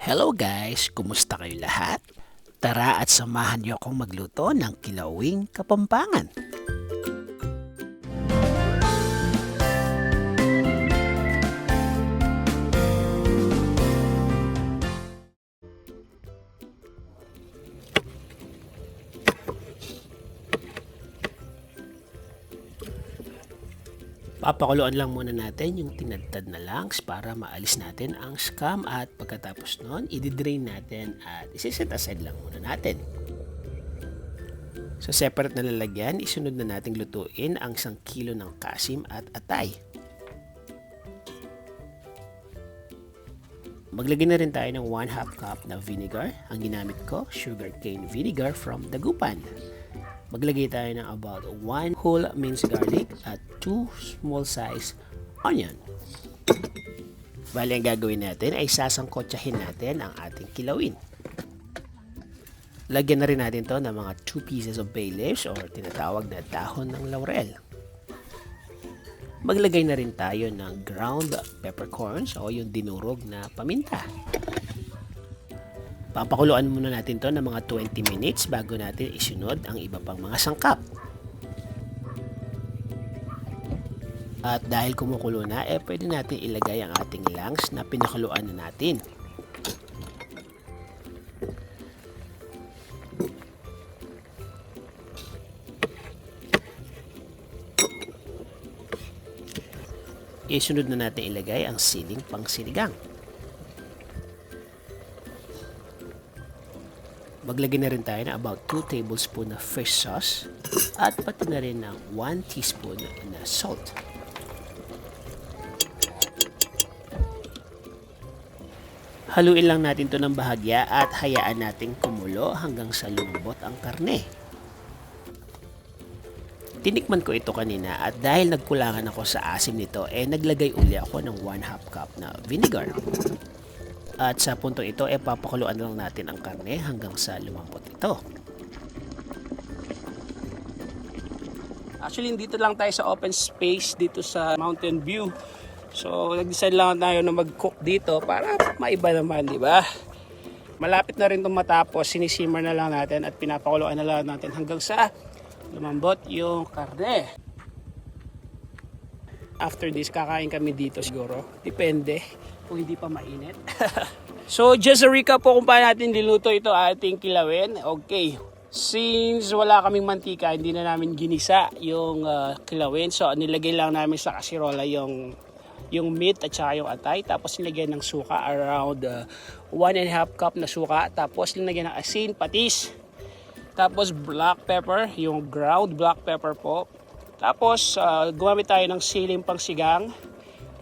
Hello guys! Kumusta kayo lahat? Tara at samahan niyo akong magluto ng kilawing Kapampangan. Papakuluan lang muna natin yung tinadtad na langs para maalis natin ang scum at pagkatapos nun, i-drain natin at isi-set aside lang muna natin. Sa separate na lalagyan, isunod na nating lutuin ang 1 kilo ng kasim at atay. Maglagay na rin tayo ng 1/2 cup na vinegar. Ang ginamit ko, sugarcane vinegar from Dagupan. Maglagay tayo ng about 1 whole minced garlic at 2 small size onion. Bali, ang gagawin natin ay sasangkotsahin natin ang ating kilawin. Lagyan na rin natin to ng mga 2 pieces of bay leaves or tinatawag na dahon ng laurel. Maglagay na rin tayo ng ground peppercorns o yung dinurog na paminta. Papakuluan muna natin to ng mga 20 minutes bago natin isunod ang iba pang mga sangkap. At dahil kumukulo na, pwede natin ilagay ang ating langs na pinakuluan na natin. Isunod na natin ilagay ang siling pang sinigang. Maglagay na rin tayo ng about 2 tablespoon na fish sauce at pati na rin ng 1 teaspoon na salt. Haluin lang natin to ng bahagya at hayaan nating kumulo hanggang sa lumambot ang karne. Tinikman ko ito kanina at dahil nagkulangan ako sa asim nito, naglagay uli ako ng 1/2 cup na vinegar. At sa puntong ito, papakuluan lang natin ang karne hanggang sa lumambot ito. Actually, dito lang tayo sa open space dito sa Mountain View. So, nag-decide lang tayo na mag-cook dito para maiba naman, di ba? Malapit na rin itong matapos, sinisimmer na lang natin at pinapakuluan na lang natin hanggang sa lumambot yung karne. After this, kakain kami dito siguro. Depende kung hindi pa mainit. So, just a recap po kung paano natin niluto ito ating kilawin. Okay. Since wala kaming mantika, hindi na namin ginisa yung kilawin. So, nilagay lang namin sa kasirola yung meat at saka yung atay. Tapos nilagyan ng suka, around 1/2 cup na suka. Tapos nilagyan ng asin, patis. Tapos black pepper, yung ground black pepper po. Tapos gumamit tayo ng siling pang sigang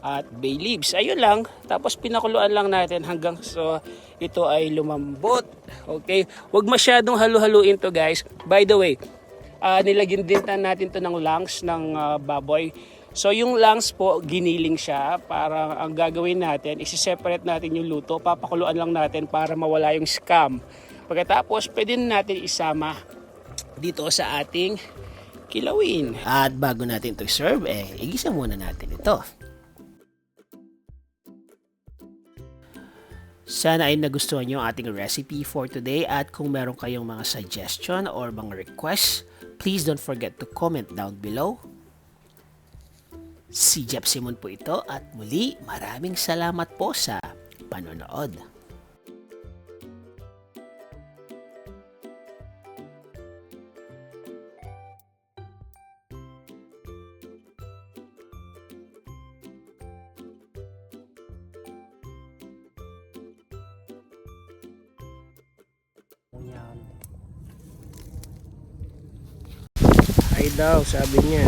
at bay leaves. Ayun lang. Tapos pinakuluan lang natin hanggang so ito ay lumambot. Okay? Huwag masyadong halu-haluin to, guys. By the way, nilagyan din natin to ng lungs ng baboy. So yung lungs po, giniling siya. Para ang gagawin natin, isi-separate natin yung luto. Papakuluan lang natin para mawala yung scum. Pagkatapos, pwede natin isama dito sa ating kilawin. At bago natin ito serve, igisa muna natin ito. Sana ay nagustuhan nyo ang ating recipe for today at kung meron kayong mga suggestion or mga requests, please don't forget to comment down below. Si Jeff Simon po ito at muli maraming salamat po sa panonood. Ay daw, sabi niya.